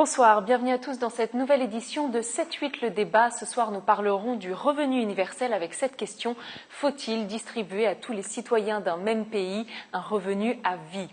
Bonsoir, bienvenue à tous dans cette nouvelle édition de 7-8 le débat. Ce soir, nous parlerons du revenu universel avec cette question: faut-il distribuer à tous les citoyens d'un même pays un revenu à vie ?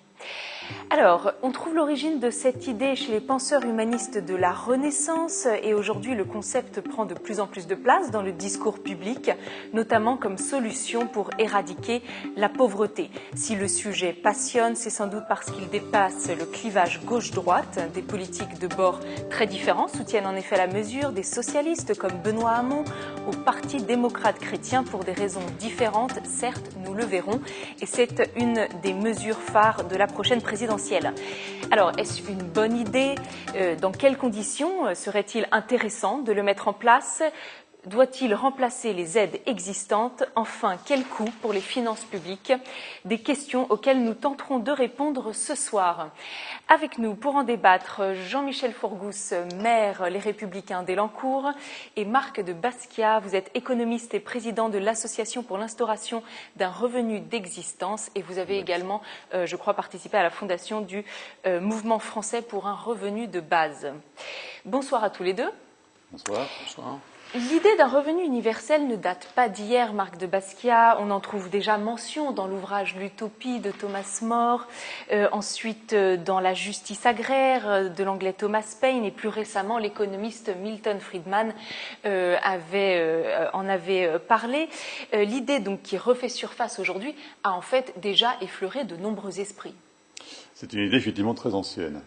Alors, on trouve l'origine de cette idée chez les penseurs humanistes de la Renaissance et aujourd'hui le concept prend de plus en plus de place dans le discours public, notamment comme solution pour éradiquer la pauvreté. Si le sujet passionne, c'est sans doute parce qu'il dépasse le clivage gauche-droite. Des politiques de bords très différents soutiennent en effet la mesure, des socialistes comme Benoît Hamon au Parti démocrate chrétien pour des raisons différentes, certes, nous le verrons, et c'est une des mesures phares de la prochaine présidentielle. Alors, est-ce une bonne idée ? Dans quelles conditions serait-il intéressant de le mettre en place ? Doit-il remplacer les aides existantes ? Enfin, quel coût pour les finances publiques ? Des questions auxquelles nous tenterons de répondre ce soir. Avec nous pour en débattre, Jean-Michel Fourgousse, maire Les Républicains d'Elancourt, et Marc de Basquiat. Vous êtes économiste et président de l'Association pour l'instauration d'un revenu d'existence et vous avez également, je crois, participé à la fondation du Mouvement français pour un revenu de base. Bonsoir à tous les deux. Bonsoir. Bonsoir. L'idée d'un revenu universel ne date pas d'hier, Marc de Basquiat. On en trouve déjà mention dans l'ouvrage L'Utopie de Thomas More, ensuite dans La justice agraire de l'anglais Thomas Paine et plus récemment l'économiste Milton Friedman en avait parlé. L'idée donc qui refait surface aujourd'hui a en fait déjà effleuré de nombreux esprits. C'est une idée effectivement très ancienne.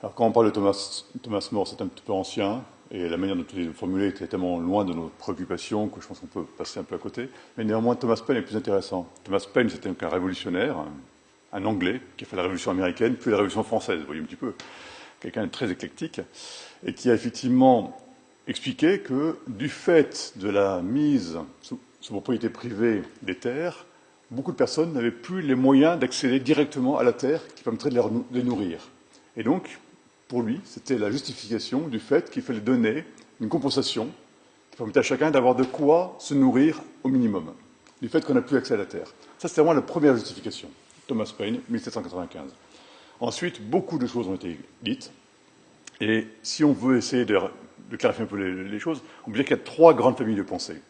Alors quand on parle de Thomas More, c'est un petit peu ancien. Et la manière dont il est formulé était tellement loin de nos préoccupations que je pense qu'on peut passer un peu à côté. Mais néanmoins, Thomas Paine est plus intéressant. Thomas Paine, c'était un révolutionnaire, un Anglais, qui a fait la Révolution américaine, puis la Révolution française, vous voyez un petit peu. Quelqu'un de très éclectique, et qui a effectivement expliqué que du fait de la mise sous propriété privée des terres, beaucoup de personnes n'avaient plus les moyens d'accéder directement à la terre qui permettrait de les nourrir. Et donc, pour lui, c'était la justification du fait qu'il fallait donner une compensation qui permettait à chacun d'avoir de quoi se nourrir au minimum, du fait qu'on n'a plus accès à la terre. Ça, c'était vraiment la première justification. Thomas Paine, 1795. Ensuite, beaucoup de choses ont été dites. Et si on veut essayer de clarifier un peu les choses, on peut dire qu'il y a trois grandes familles de pensée.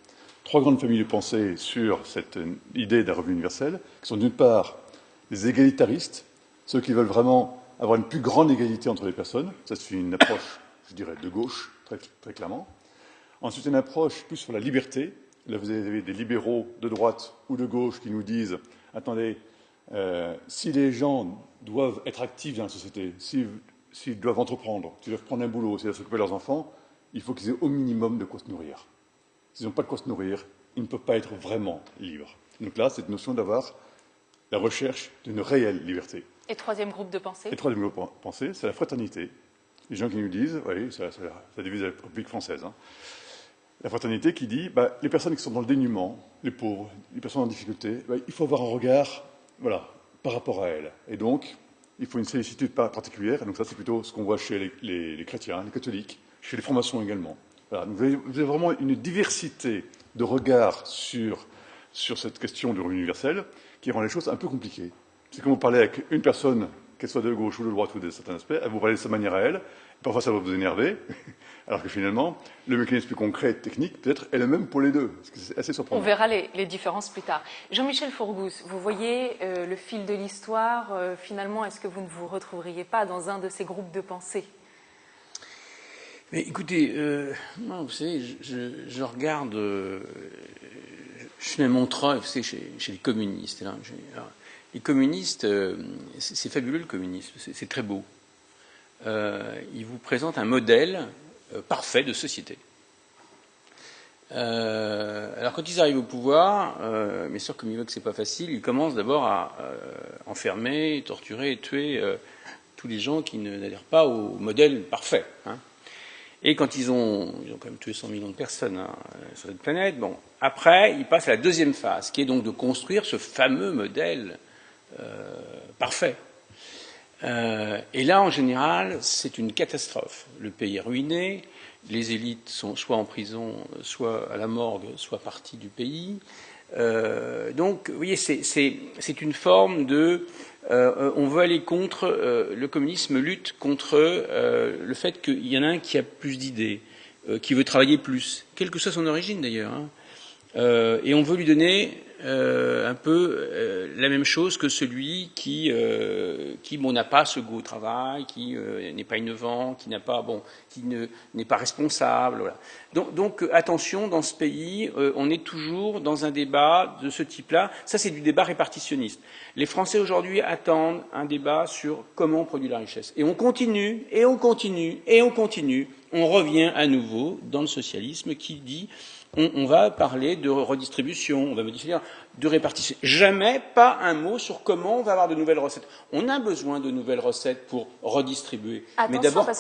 Trois grandes familles de pensée sur cette idée d'un revenu universel, qui sont d'une part les égalitaristes, ceux qui veulent vraiment avoir une plus grande égalité entre les personnes. Ça, c'est une approche, je dirais, de gauche, très, très clairement. Ensuite, une approche plus sur la liberté. Là, vous avez des libéraux de droite ou de gauche qui nous disent « Attendez, si les gens doivent être actifs dans la société, s'ils doivent entreprendre, s'ils doivent prendre un boulot, s'ils doivent s'occuper de leurs enfants, il faut qu'ils aient au minimum de quoi se nourrir. S'ils n'ont pas de quoi se nourrir, ils ne peuvent pas être vraiment libres. » Donc là, cette notion d'avoir la recherche d'une réelle liberté. Et troisième groupe de pensée ? Et troisième groupe de pensée, c'est la fraternité. Les gens qui nous disent, oui, ça divise la République française, hein. La fraternité qui dit, les personnes qui sont dans le dénuement, les pauvres, les personnes en difficulté, il faut avoir un regard, voilà, par rapport à elles. Et donc, il faut une sollicitude particulière. Et donc ça, c'est plutôt ce qu'on voit chez les chrétiens, les catholiques, chez les francs-maçons également. Voilà, vous avez vraiment une diversité de regards sur cette question du revenu universel qui rend les choses un peu compliquées. C'est comme vous parlez avec une personne, qu'elle soit de gauche ou de droite ou de certains aspects, elle vous parlez de sa manière à elle, parfois ça va vous énerver, alors que finalement, le mécanisme plus concret et technique, peut-être, est le même pour les deux. C'est assez surprenant. On verra les différences plus tard. Jean-Michel Fourgousse, vous voyez le fil de l'histoire, finalement, est-ce que vous ne vous retrouveriez pas dans un de ces groupes de pensée ? Mais écoutez, non, vous savez, je regarde, je suis à Montreuil, vous savez, chez les communistes. Là, les communistes, c'est fabuleux le communisme, c'est très beau. Ils vous présentent un modèle parfait de société. Alors quand ils arrivent au pouvoir, bien sûr comme ils voient que c'est pas facile, ils commencent d'abord à enfermer, torturer et tuer tous les gens qui n'adhèrent pas au modèle parfait. Hein. Et quand ils ont quand même tué 100 millions de personnes sur cette planète, bon, après ils passent à la deuxième phase, qui est donc de construire ce fameux modèle parfait. Et là, en général, c'est une catastrophe. Le pays est ruiné, les élites sont soit en prison, soit à la morgue, soit parties du pays. Donc, vous voyez, c'est une forme de... on veut aller contre... le communisme lutte contre le fait qu'il y en a un qui a plus d'idées, qui veut travailler plus, quelle que soit son origine d'ailleurs. Hein. Et on veut lui donner un peu la même chose que celui qui n'a pas ce goût au travail, qui n'est pas innovant, qui n'est pas responsable. Voilà. Donc attention, dans ce pays, on est toujours dans un débat de ce type-là. Ça, c'est du débat répartitionniste. Les Français aujourd'hui attendent un débat sur comment on produit la richesse. Et on continue, et on continue, et on continue. On revient à nouveau dans le socialisme qui dit on va parler de redistribution, on va dire de répartition. Jamais pas un mot sur comment on va avoir de nouvelles recettes. On a besoin de nouvelles recettes pour redistribuer. Attention, mais d'abord,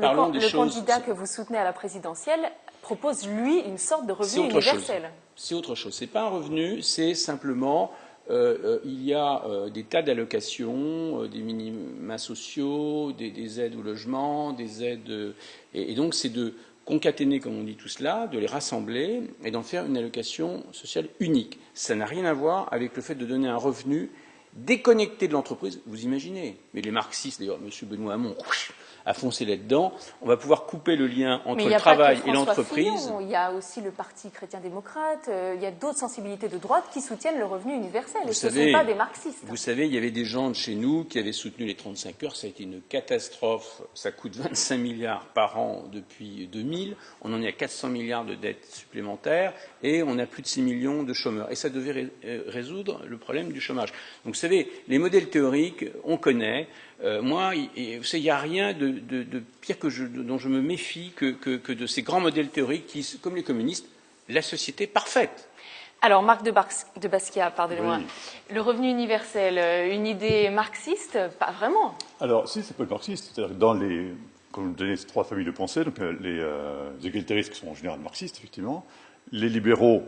parlons des choses. Le candidat que vous soutenez à la présidentielle propose, lui, une sorte de revenu universel. C'est autre chose. C'est pas un revenu, c'est simplement... il y a des tas d'allocations, des minima sociaux, des aides au logement, des aides... et donc, c'est de concaténer, comme on dit tout cela, de les rassembler et d'en faire une allocation sociale unique. Ça n'a rien à voir avec le fait de donner un revenu déconnecté de l'entreprise. Vous imaginez, mais les marxistes, d'ailleurs, M. Benoît Hamon a foncé là-dedans, on va pouvoir couper le lien entre le travail et l'entreprise. Il y a aussi le Parti chrétien-démocrate, il y a d'autres sensibilités de droite qui soutiennent le revenu universel, et ce ne sont pas des marxistes. Vous savez, il y avait des gens de chez nous qui avaient soutenu les 35 heures, ça a été une catastrophe, ça coûte 25 milliards par an depuis 2000, on en est à 400 milliards de dettes supplémentaires, et on a plus de 6 millions de chômeurs. Et ça devait résoudre le problème du chômage. Donc vous savez, les modèles théoriques, on connaît. Moi, vous savez, il n'y a rien de pire dont je me méfie que de ces grands modèles théoriques qui, comme les communistes, la société parfaite. Alors, Marc de Basquiat, pardonnez-moi, oui. Le revenu universel, une idée marxiste? Pas vraiment. Alors, si, c'est pas marxiste. C'est-à-dire que comme vous donnez ces trois familles de pensée, donc les égalitaristes qui sont en général marxistes, effectivement, les libéraux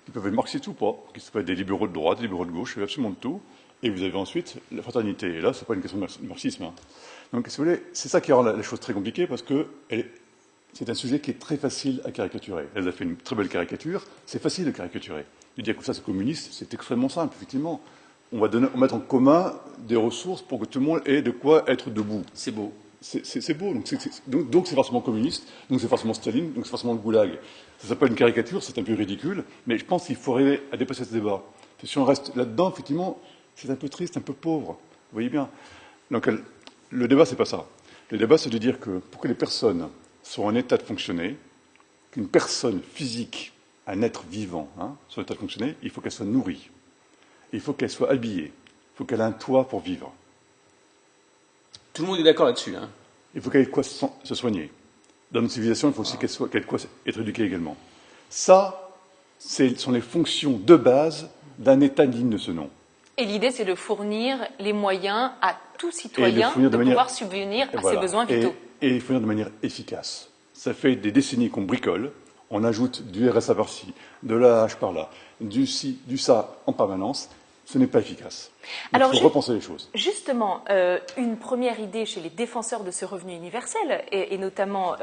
qui peuvent être marxistes ou pas, qui peuvent être des libéraux de droite, des libéraux de gauche, absolument de tout. Et vous avez ensuite la fraternité. Et là, ce n'est pas une question de marxisme. Hein. Donc, si vous voulez, c'est ça qui rend la chose très compliquée, parce que c'est un sujet qui est très facile à caricaturer. Elle a fait une très belle caricature. C'est facile de caricaturer. De dire que ça, c'est communiste, c'est extrêmement simple, effectivement. On va mettre en commun des ressources pour que tout le monde ait de quoi être debout. C'est beau. C'est beau. Donc, c'est forcément communiste, donc c'est forcément Staline, donc c'est forcément le goulag. Ça s'appelle une caricature, c'est un peu ridicule, mais je pense qu'il faut arriver à dépasser ce débat. Si on reste là-dedans, effectivement, c'est un peu triste, un peu pauvre. Vous voyez bien. Donc, le débat, c'est pas ça. Le débat, c'est de dire que pour que les personnes soient en état de fonctionner, qu'une personne physique, un être vivant, soit en état de fonctionner, il faut qu'elle soit nourrie. Il faut qu'elle soit habillée. Il faut qu'elle ait un toit pour vivre. Tout le monde est d'accord là-dessus. Hein. Il faut qu'elle ait de quoi se soigner. Dans notre civilisation, il faut aussi qu'elle ait de quoi être éduquée également. Ça, ce sont les fonctions de base d'un État digne de ce nom. Et l'idée, c'est de fournir les moyens à tout citoyen de pouvoir subvenir à ses besoins vitaux. Et les fournir de manière efficace. Ça fait des décennies qu'on bricole, on ajoute du RSA par-ci, de l'AH par-là, du ci, du ça en permanence. Ce n'est pas efficace. Il faut repenser les choses. Justement, une première idée chez les défenseurs de ce revenu universel, et notamment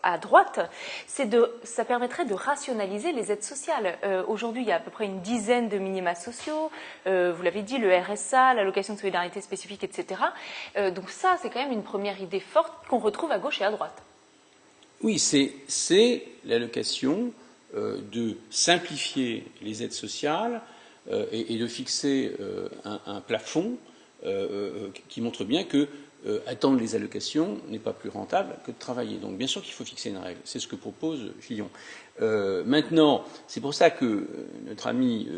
à droite, ça permettrait de rationaliser les aides sociales. Aujourd'hui, il y a à peu près une dizaine de minima sociaux, vous l'avez dit, le RSA, l'allocation de solidarité spécifique, etc. Donc ça, c'est quand même une première idée forte qu'on retrouve à gauche et à droite. Oui, c'est l'allocation de simplifier les aides sociales, et de fixer un plafond qui montre bien que attendre les allocations n'est pas plus rentable que de travailler. Donc bien sûr qu'il faut fixer une règle. C'est ce que propose Fillon. Maintenant, c'est pour ça que notre ami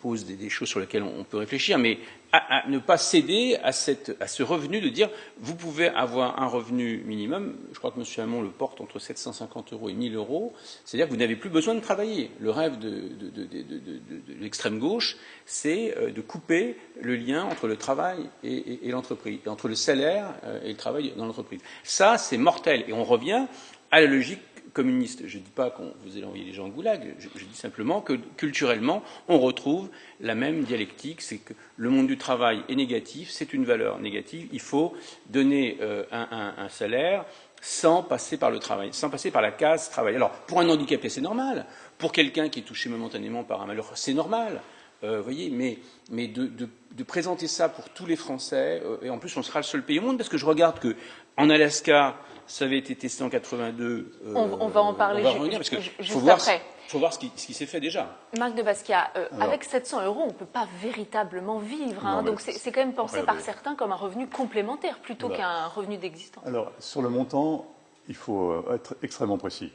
pose des choses sur lesquelles on peut réfléchir, mais à ne pas céder à ce revenu de dire vous pouvez avoir un revenu minimum, je crois que M. Hamon le porte entre 750 € et 1 000 €, c'est-à-dire que vous n'avez plus besoin de travailler. Le rêve de l'extrême gauche, c'est de couper le lien entre le travail et l'entreprise, entre le salaire et le travail dans l'entreprise. Ça, c'est mortel. Et on revient à la logique communiste. Je ne dis pas qu'on vous allez envoyer les gens au goulag, je dis simplement que culturellement, on retrouve la même dialectique, c'est que le monde du travail est négatif, c'est une valeur négative, il faut donner un salaire sans passer par le travail, sans passer par la case travail. Alors, pour un handicapé, c'est normal. Pour quelqu'un qui est touché momentanément par un malheur, c'est normal. Voyez, mais de présenter ça pour tous les Français, et en plus, on sera le seul pays au monde, parce que je regarde que en Alaska, ça avait été testé en 82. On va en parler juste après. Il faut voir ce qui s'est fait déjà. Marc de Basquiat, avec 700 €, on ne peut pas véritablement vivre. Hein, donc c'est quand même pensé par certains comme un revenu complémentaire plutôt qu'un revenu d'existence. Alors, sur le montant, il faut être extrêmement précis.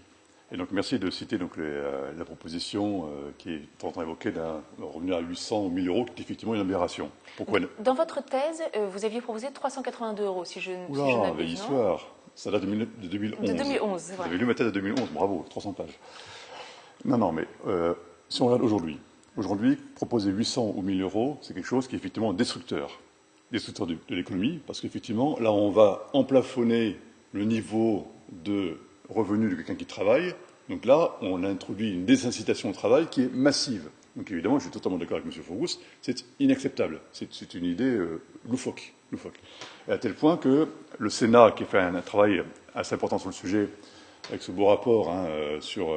Et donc, merci de citer donc, la proposition qui est en train d'évoquer d'un revenu à 800 ou 1000 €, qui est effectivement une aberration. Pourquoi? Dans votre thèse, vous aviez proposé 382 €, si je n'abuse. Histoire. Ça date de 2011. De 2011, Vous avez lu ma thèse de 2011, bravo, 300 pages. Non, mais si on regarde aujourd'hui, proposer 800 ou 1000 €, c'est quelque chose qui est effectivement destructeur de l'économie, parce qu'effectivement, là, on va emplafonner le niveau de revenu de quelqu'un qui travaille. Donc là, on a introduit une désincitation au travail qui est massive. Donc évidemment, je suis totalement d'accord avec M. Faurous, c'est inacceptable. C'est une idée loufoque. Et à tel point que le Sénat, qui a fait un travail assez important sur le sujet, avec ce beau rapport sur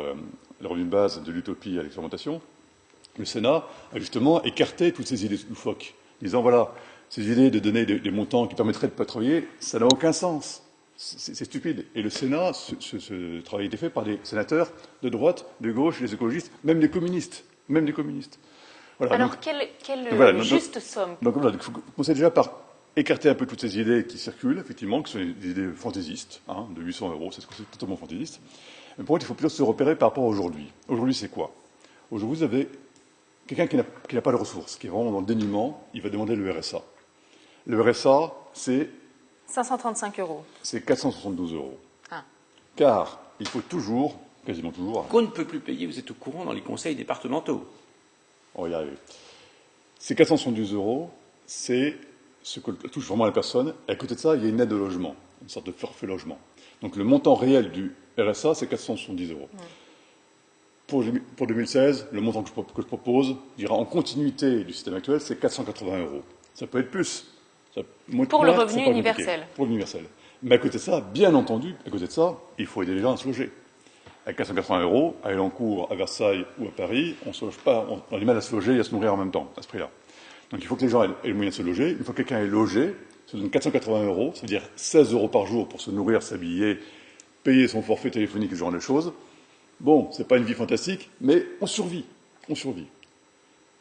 le revenu de base de l'utopie à l'expérimentation, le Sénat a justement écarté toutes ces idées loufoques, disant voilà, ces idées de donner des montants qui permettraient de ne pas travailler, ça n'a aucun sens. C'est stupide. Et le Sénat, ce travail a été fait par des sénateurs de droite, de gauche, les écologistes, même des communistes. Voilà, alors, donc, quelle juste somme? Donc voilà, il faut commencer déjà par écarter un peu toutes ces idées qui circulent, effectivement, qui sont des idées fantaisistes, de 800 €, c'est totalement fantaisiste. Mais pour contre, il faut plutôt se repérer par rapport à aujourd'hui. Aujourd'hui, c'est quoi? Aujourd'hui, vous avez quelqu'un qui n'a pas de ressources, qui est vraiment dans le dénuement, il va demander le RSA. Le RSA, c'est 535 €. C'est 472 €. Ah. Car il faut toujours, quasiment toujours... Qu'on ne peut plus payer, vous êtes au courant, dans les conseils départementaux. On va y arriver. Ces 472 €, c'est ce que touche vraiment la personne. Et à côté de ça, il y a une aide au logement, une sorte de forfait logement. Donc le montant réel du RSA, c'est 470 €. Pour 2016, le montant que je propose, je dirais en continuité du système actuel, c'est 480 €. Ça peut être plus. Pour le revenu universel. Pour l'universel. Mais à côté de ça, bien entendu, à côté de ça, il faut aider les gens à se loger. À 480 €, à Elancourt, à Versailles ou à Paris, on se loge pas, on a du mal à se loger et à se nourrir en même temps, à ce prix-là. Donc il faut que les gens aient le moyen de se loger. Une fois que quelqu'un est logé, ça donne 480 €, c'est-à-dire 16 € par jour pour se nourrir, s'habiller, payer son forfait téléphonique, ce genre de choses. Bon, c'est pas une vie fantastique, mais on survit.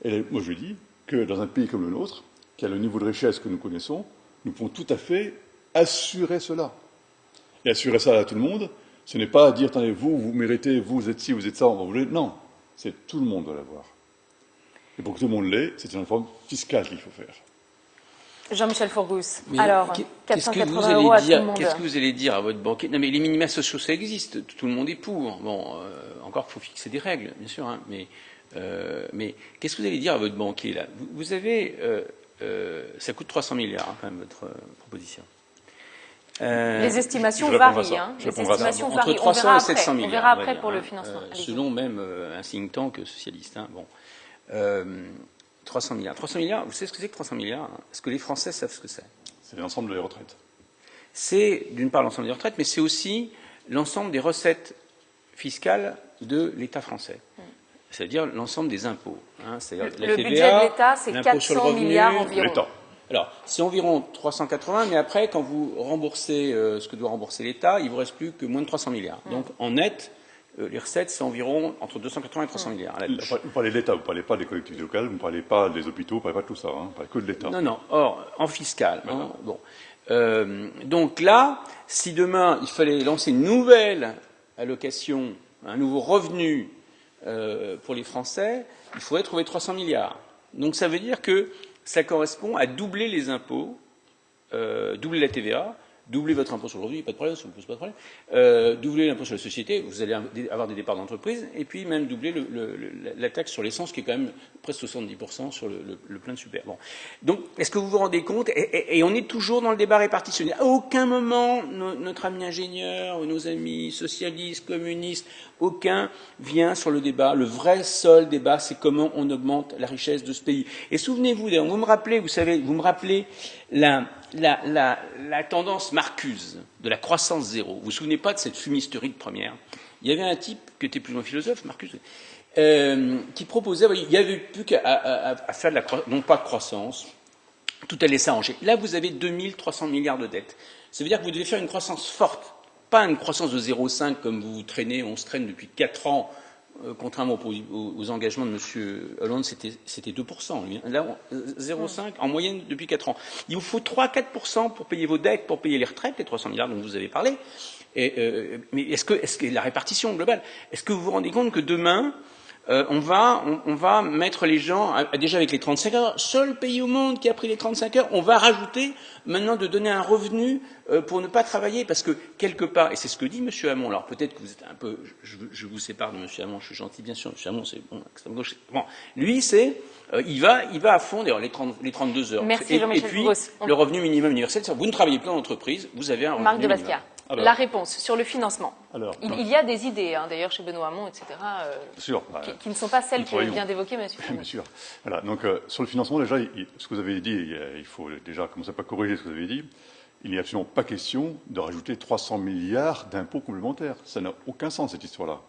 Et moi je dis que dans un pays comme le nôtre, qui a le niveau de richesse que nous connaissons, nous pouvons tout à fait assurer cela. Et assurer ça à tout le monde, ce n'est pas dire, attendez, vous méritez, vous êtes ci, vous êtes ça, on va vous l'aider. Non, c'est tout le monde doit l'avoir. Et pour que tout le monde l'ait, c'est une réforme fiscale qu'il faut faire. Jean-Michel Fourgousse, alors, 480 € à tout le monde. Qu'est-ce que vous allez dire à votre banquier? Non, mais les minima sociaux, ça existe, tout le monde est pour. Bon, encore qu'il faut fixer des règles, bien sûr, hein, mais qu'est-ce que vous allez dire à votre banquier, là? Vous avez... ça coûte 300 milliards, quand même, votre proposition. Les estimations varient. Les estimations varient. Entre 300 et 700 milliards. On verra après pour le financement. Selon même un think tank socialiste. Hein, bon. 300 milliards. 300 milliards, vous savez ce que c'est que 300 milliards? Est-ce que les Français savent ce que c'est? C'est l'ensemble des retraites. C'est, d'une part, l'ensemble des retraites, mais c'est aussi l'ensemble des recettes fiscales de l'État français. C'est-à-dire l'ensemble des impôts. C'est-à-dire le budget de l'État, c'est 400 milliards environ. Alors, c'est environ 380, mais après, quand vous remboursez ce que doit rembourser l'État, il ne vous reste plus que moins de 300 milliards. Donc, en net, les recettes, c'est environ entre 280 et 300 milliards. Vous parlez de l'État, vous ne parlez pas des collectivités locales, vous ne parlez pas des hôpitaux, vous ne parlez pas de tout ça, vous parlez que de l'État. Non. Or, en fiscal. Bon. Donc là, si demain, il fallait lancer une nouvelle allocation, un nouveau revenu pour les Français, il faudrait trouver 300 milliards. Donc ça veut dire que ça correspond à doubler les impôts, doubler la TVA, doubler votre impôt sur le revenu, pas de problème, ça ne vous pose pas de problème, doubler l'impôt sur la société, vous allez avoir des départs d'entreprise, et puis même doubler la taxe sur l'essence, qui est quand même presque 70% sur le plein de super. Bon. Donc, est-ce que vous vous rendez compte, et on est toujours dans le débat répartitionné. À aucun moment, notre ami ingénieur, ou nos amis socialistes, communistes, aucun vient sur le débat. Le vrai seul débat, c'est comment on augmente la richesse de ce pays. Et souvenez-vous, d'ailleurs, vous me rappelez la tendance Marcuse de la croissance zéro. Vous vous souvenez pas de cette fumisterie de première? Il y avait un type qui était plus ou moins philosophe, Marcuse, qui proposait, il n'y avait plus qu'à faire non pas de croissance, tout allait s'arranger. Là, vous avez 2300 milliards de dettes. Ça veut dire que vous devez faire une croissance forte, pas une croissance de 0,5 comme vous traînez, on se traîne depuis 4 ans, contrairement aux engagements de M. Hollande, c'était 2%. Lui. Là, 0,5 en moyenne depuis 4 ans. Il vous faut 3-4% pour payer vos dettes, pour payer les retraites, les 300 milliards dont vous avez parlé. Mais est-ce que la répartition globale, est-ce que vous vous rendez compte que demain, on va mettre les gens, déjà avec les 35 heures, seul pays au monde qui a pris les 35 heures, on va rajouter maintenant de donner un revenu pour ne pas travailler, parce que quelque part, et c'est ce que dit M. Hamon, alors peut-être que vous êtes un peu, je vous sépare de M. Hamon, je suis gentil bien sûr, M. Hamon c'est bon, extrême gauche, bon, lui c'est, il va à fond, d'ailleurs les 32 heures, Merci, et puis le revenu minimum universel, vous ne travaillez plus en entreprise, vous avez un revenu Marc de minimum. Basquiat. La réponse sur le financement. Il y a des idées, d'ailleurs, chez Benoît Hamon, etc., qui ne sont pas celles que vient d'évoquer M. Hamon. Bien sûr. Voilà, donc, sur le financement, déjà, ce que vous avez dit, il faut déjà commencer par corriger ce que vous avez dit. Il n'est absolument pas question de rajouter 300 milliards d'impôts complémentaires. Ça n'a aucun sens, cette histoire-là.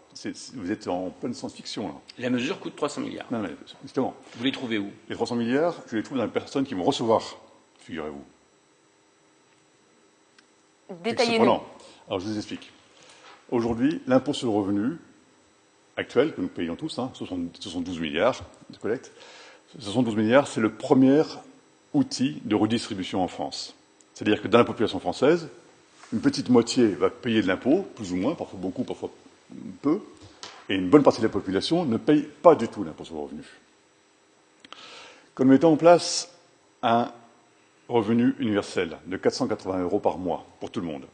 Vous êtes en pleine science-fiction, là. La mesure coûte 300 milliards. Non, mais justement. Vous les trouvez où? Les 300 milliards, je les trouve dans les personnes qui vont recevoir, figurez-vous. Détaillez-nous. Alors, je vous explique. Aujourd'hui, l'impôt sur le revenu actuel, que nous payons tous, 72 milliards de collecte, 72 milliards, c'est le premier outil de redistribution en France. C'est-à-dire que dans la population française, une petite moitié va payer de l'impôt, plus ou moins, parfois beaucoup, parfois peu, et une bonne partie de la population ne paye pas du tout l'impôt sur le revenu. Quand nous mettons en place un revenu universel de 480 € par mois pour tout le monde,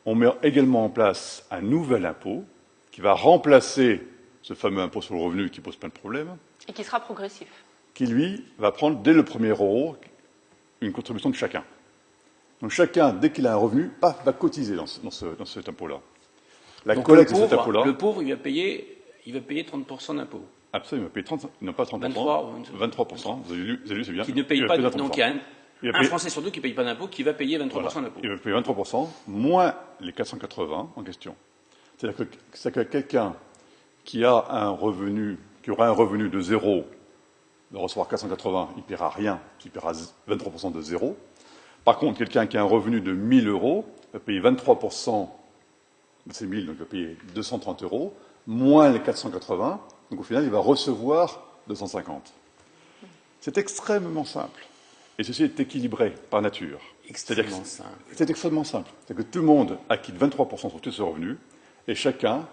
on met également en place un nouvel impôt qui va remplacer ce fameux impôt sur le revenu qui pose plein de problèmes. Et qui sera progressif. Qui, lui, va prendre dès le premier euro une contribution de chacun. Donc chacun, dès qu'il a un revenu, va cotiser dans cet impôt-là. La collecte de cet impôt-là. Le pauvre, il va payer 30% d'impôt. Absolument, il va payer 30, non pas 30%, 23%. Vous avez lu, c'est bien. Qui ne paye pas d'impôt. Donc il y a un Français sur deux qui ne paye pas d'impôt, qui va payer 23% d'impôt. Il va payer 23%, moins les 480 en question. C'est-à-dire que quelqu'un qui a un revenu, qui aura un revenu de 0, va recevoir 480, il ne paiera rien, il paiera 23% de 0. Par contre, quelqu'un qui a un revenu de 1 000 € va payer 23% de ces 1 000, donc il va payer 230 €, moins les 480, donc au final, il va recevoir 250. C'est extrêmement simple. Et ceci est équilibré par nature. Extrêmement simple. C'est extrêmement simple. C'est-à-dire que tout le monde acquitte 23% sur tous ses revenus, et chacun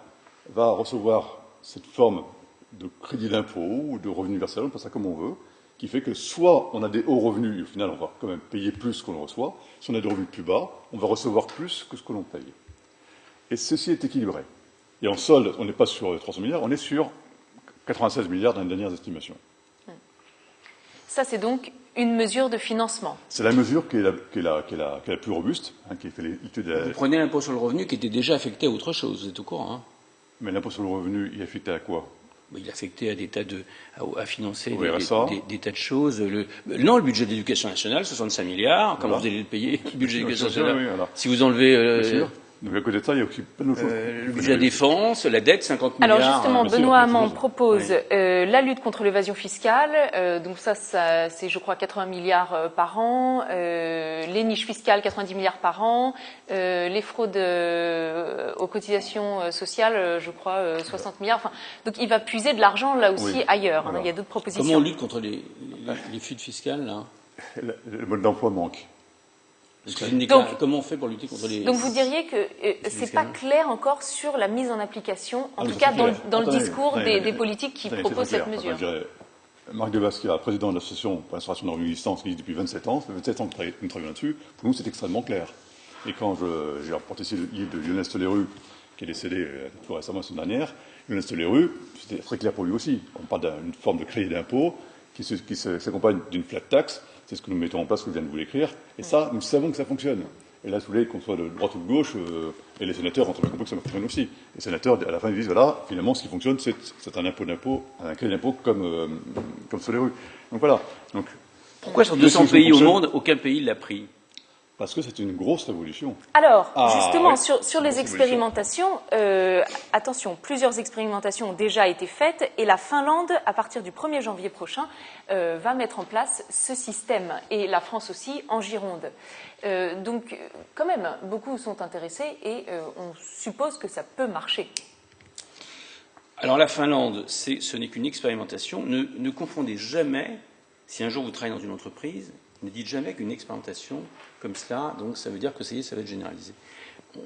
va recevoir cette forme de crédit d'impôt ou de revenu universel, on peut faire ça comme on veut, qui fait que soit on a des hauts revenus, et au final on va quand même payer plus qu'on reçoit, si on a des revenus plus bas, on va recevoir plus que ce que l'on paye. Et ceci est équilibré. Et en solde, on n'est pas sur 300 milliards, on est sur 96 milliards dans les dernières estimations. Ça, c'est donc une mesure de financement. C'est la mesure qui est la plus robuste, qui fait l'étude de la... Vous prenez l'impôt sur le revenu qui était déjà affecté à autre chose, vous êtes au courant, hein? Mais l'impôt sur le revenu, il est affecté à quoi? Il est affecté à des tas à financer des tas de choses. Non, le budget de l'éducation nationale, 65 milliards. Comment vous allez le payer, le budget de l'éducation nationale? Si vous enlevez... Donc à côté de ça, il y a aussi plein d'autres choses. Le budget de la défense, la dette, 50 milliards. Alors justement, Benoît Hamon propose la lutte contre l'évasion fiscale. Donc ça c'est, je crois, 80 milliards par an. Les niches fiscales, 90 milliards par an. Les fraudes aux cotisations sociales, je crois, 60 milliards. Enfin, donc il va puiser de l'argent là aussi ailleurs. Voilà. Il y a d'autres propositions. Comment on lutte contre les fuites fiscales là? Le mode d'emploi manque. Donc, comment on fait pour lutter contre les... Donc vous diriez que c'est pas clair encore sur la mise en application, en tout cas dans le discours des politiques qui proposent cette mesure. Marc de Basquiat, président de l'association pour l'instauration de la résistance, qui dit depuis 27 ans, ça fait 27 ans que nous travaillons là-dessus, pour nous c'est extrêmement clair. Et quand j'ai rapporté ici le livre de Lionel Stoléru, qui est décédé tout récemment la semaine dernière, Lionel Stoléru, c'était très clair pour lui aussi. On parle d'une forme de crédit d'impôt qui s'accompagne d'une flat tax. C'est ce que nous mettons en place, que je viens de vous l'écrire. Et ça, nous savons que ça fonctionne. Et là, si vous voulez, qu'on soit de droite ou de gauche, et les sénateurs ont très bien compris que ça fonctionne aussi. Les sénateurs, à la fin, ils disent, voilà, finalement, ce qui fonctionne, c'est un crédit d'impôt comme Stoléru. Donc voilà. Donc, pourquoi sur 200 pays au monde, aucun pays l'a pris? Parce que c'est une grosse révolution. Alors, Ah, justement, ouais, sur les expérimentations, attention, plusieurs expérimentations ont déjà été faites et la Finlande, à partir du 1er janvier prochain, va mettre en place ce système et la France aussi en Gironde. Donc, quand même, beaucoup sont intéressés et on suppose que ça peut marcher. Alors la Finlande, ce n'est qu'une expérimentation. Ne confondez jamais, si un jour vous travaillez dans une entreprise, ne dites jamais qu'une expérimentation comme cela, donc ça veut dire que ça y est, ça va être généralisé.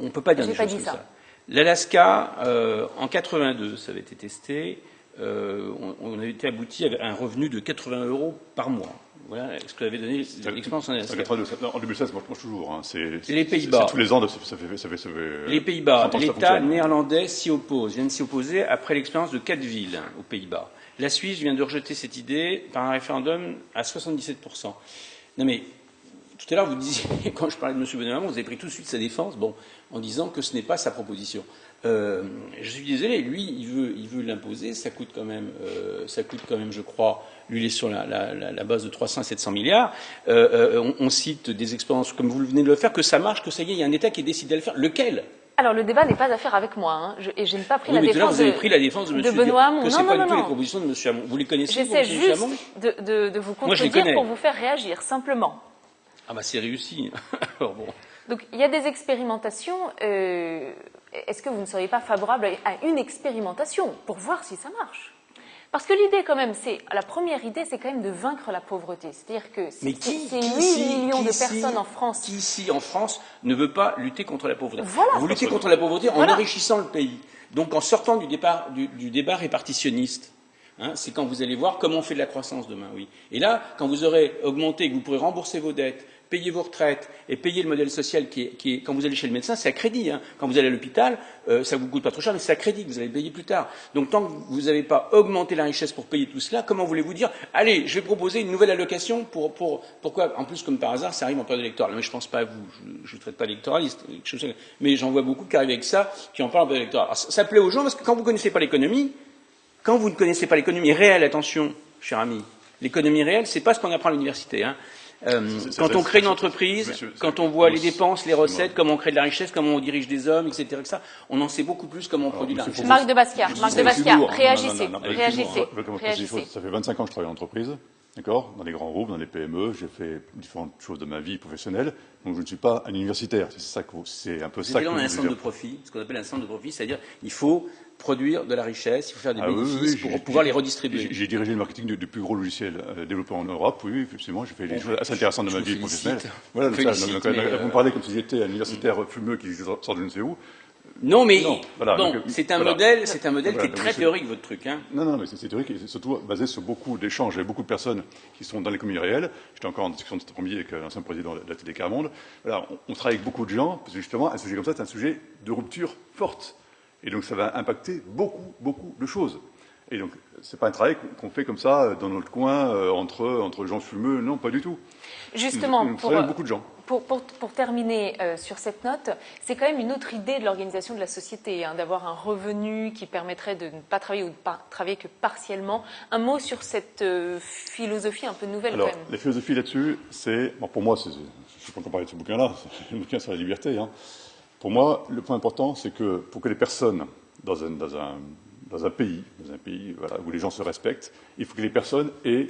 On ne peut pas dire des choses comme ça. L'Alaska, en 82, ça avait été testé. On avait été abouti à un revenu de 80 € par mois. Voilà ce que avait donné l'expérience en Alaska. En 2016, moi je pense toujours. Hein, les Pays-Bas. Tous les ans, ça fait les Pays-Bas, l'État néerlandais s'y oppose, vient de s'y opposer après l'expérience de 4 villes aux Pays-Bas. La Suisse vient de rejeter cette idée par un référendum à 77%. Non mais, tout à l'heure, vous disiez, quand je parlais de M. Benoît, vous avez pris tout de suite sa défense, en disant que ce n'est pas sa proposition. Je suis désolé, lui, il veut l'imposer, ça coûte quand même, je crois, lui, il est sur la base de 300 à 700 milliards. On cite des expériences, comme vous venez de le faire, que ça marche, que ça y est, il y a un État qui est décidé à le faire. Lequel ? Alors, le débat n'est pas à faire avec moi, hein, et je n'ai pas pris la défense vous avez pris la défense de Benoît Hamon. Que ce n'est pas du tout les propositions de M. Hamon. Vous les connaissez, J'essaie juste de vous contredire pour vous faire réagir, simplement. Ah bah c'est réussi. Alors bon. Donc, il y a des expérimentations. Est-ce que vous ne seriez pas favorable à une expérimentation pour voir si ça marche ? Parce que l'idée, quand même, la première idée, c'est quand même de vaincre la pauvreté. C'est-à-dire que c'est 8 millions de personnes en France. Qui ici, en France, ne veut pas lutter contre la pauvreté ? Voilà. Vous luttez contre la pauvreté en enrichissant le pays. Donc, en sortant du débat répartitionniste. Hein, c'est quand vous allez voir comment on fait de la croissance demain, oui. Et là, quand vous aurez augmenté, que vous pourrez rembourser vos dettes, payer vos retraites et payer le modèle social qui est quand vous allez chez le médecin, c'est à crédit. Hein. Quand vous allez à l'hôpital, ça vous coûte pas trop cher, mais c'est à crédit que vous allez payer plus tard. Donc tant que vous n'avez pas augmenté la richesse pour payer tout cela, comment voulez-vous dire allez, je vais proposer une nouvelle allocation pourquoi en plus comme par hasard, ça arrive en période électorale. Mais je pense pas à vous, je ne traite pas d'électoraliste, mais j'en vois beaucoup qui arrivent avec ça, qui en parlent en période électorale. Alors, ça plaît aux gens parce que quand vous ne connaissez pas l'économie, réelle, attention, cher ami, l'économie réelle, c'est pas ce qu'on apprend à l'université. Hein. Quand on crée une entreprise, quand on voit les dépenses, les recettes, comment on crée de la richesse, comment on dirige des hommes, etc., on en sait beaucoup plus comment on produit de la richesse. Marc de Basquiat, réagissez. Ça fait 25 ans que je travaille en entreprise, d'accord, dans les grands groupes, dans les PME, j'ai fait différentes choses de ma vie professionnelle, donc je ne suis pas un universitaire, c'est un peu ça que vous êtes dans un centre de profit, ce qu'on appelle un centre de profit, c'est-à-dire il faut produire de la richesse, il faut faire des bénéfices pour pouvoir les redistribuer. J'ai dirigé le marketing du plus gros logiciel développé en Europe, oui, effectivement, j'ai fait des choses assez intéressantes de ma vie professionnelle. Voilà, vous me parlez comme si j'étais un universitaire fumeux qui sort de je ne sais où. Non, mais c'est un modèle qui est très théorique, votre truc. Hein. Non, mais c'est théorique et c'est surtout basé sur beaucoup d'échanges avec beaucoup de personnes qui sont dans l'économie réelle. J'étais encore en discussion cet après-midi avec l'ancien président de la TDK Monde. Voilà, on travaille avec beaucoup de gens, parce que justement, un sujet comme ça, c'est un sujet de rupture forte. Et donc, ça va impacter beaucoup de choses. Et donc, c'est pas un travail qu'on fait comme ça, dans notre coin, entre gens fumeux. Non, pas du tout. Justement, beaucoup de gens. Pour terminer sur cette note, c'est quand même une autre idée de l'organisation de la société, hein, d'avoir un revenu qui permettrait de ne pas travailler ou de travailler que partiellement. Un mot sur cette philosophie un peu nouvelle. Alors, quand même. la philosophie là-dessus, pour moi, je ne sais pas qu'on parle de ce bouquin-là, c'est le bouquin sur la liberté. Hein. Pour moi, le point important, c'est que pour que les personnes dans un pays voilà, où les gens se respectent, il faut que les personnes aient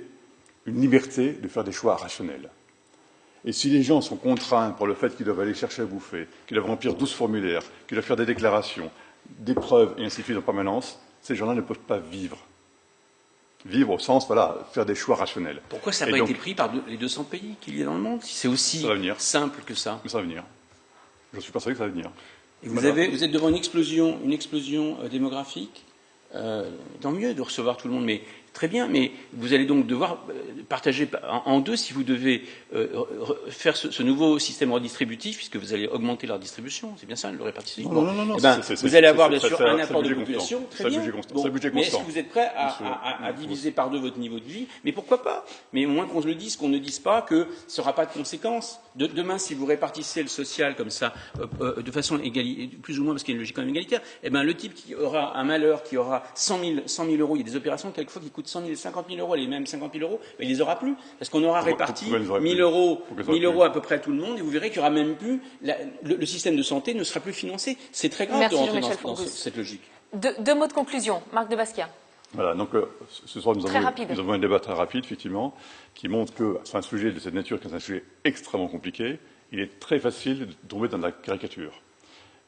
une liberté de faire des choix rationnels. Et si les gens sont contraints par le fait qu'ils doivent aller chercher à bouffer, qu'ils doivent remplir 12 formulaires, qu'ils doivent faire des déclarations, des preuves et ainsi de suite en permanence, ces gens-là ne peuvent pas vivre. Vivre au sens, faire des choix rationnels. Pourquoi ça n'a pas été pris par les 200 pays qu'il y a dans le monde, si c'est aussi simple que ça? Ça va venir. Je suis persuadé que ça va venir. Et vous êtes devant une explosion démographique. Tant mieux de recevoir tout le monde, mais très bien. Mais vous allez donc devoir partager en deux si vous devez faire ce nouveau système redistributif, puisque vous allez augmenter leur distribution. C'est bien ça, le répartition. Non. Vous allez avoir bien sûr un apport de population. Très bien. Mais est-ce que vous êtes prêt à diviser par deux votre niveau de vie? Mais pourquoi pas? Mais au moins qu'on le dise, qu'on ne dise pas que ce n'aura pas de conséquences. Demain, si vous répartissez le social comme ça, de façon plus ou moins, parce qu'il y a une logique quand même égalitaire, le type qui aura un malheur, qui aura 100 000 euros, il y a des opérations quelquefois qui coûtent coûte 100 000, 50 000 euros, les mêmes 50 000 euros, mais il les aura plus, parce qu'on aura réparti 1 000 euros à peu près à tout le monde, et vous verrez qu'il n'y aura même plus, le système de santé ne sera plus financé. C'est très grave de rentrer dans cette logique. Deux mots de conclusion. Marc de Basquiat. Voilà, donc ce soir, nous avons un débat très rapide, effectivement, qui montre que sur un sujet de cette nature, qui est un sujet extrêmement compliqué, il est très facile de tomber dans la caricature.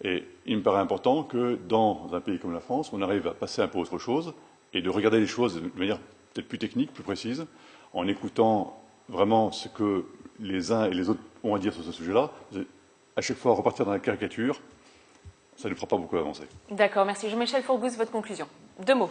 Et il me paraît important que dans un pays comme la France, on arrive à passer un peu autre chose et de regarder les choses de manière peut-être plus technique, plus précise, en écoutant vraiment ce que les uns et les autres ont à dire sur ce sujet-là. À chaque fois, repartir dans la caricature, ça ne fera pas beaucoup avancer. D'accord, merci. Jean-Michel Fourgousse, votre conclusion. 2 mots.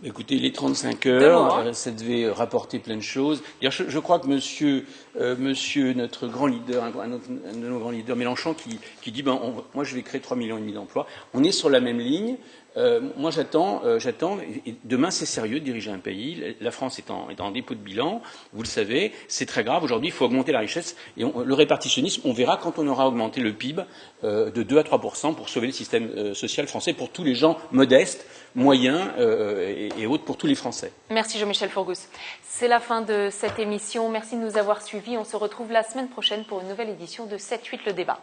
Écoutez, les 35 heures, ça devait rapporter plein de choses. Je crois que monsieur, notre grand leader, un de nos grands leaders, Mélenchon, qui dit moi je vais créer 3,5 millions d'emplois, on est sur la même ligne. Moi j'attends, et demain c'est sérieux de diriger un pays. La France est en dépôt de bilan, vous le savez, c'est très grave. Aujourd'hui, il faut augmenter la richesse et le répartitionnisme, on verra quand on aura augmenté le PIB de 2 à 3% pour sauver le système social français pour tous les gens modestes, moyens et autres, pour tous les Français. Merci Jean-Michel Fourgousse. C'est la fin de cette émission. Merci de nous avoir suivis. On se retrouve la semaine prochaine pour une nouvelle édition de 7-8 le débat.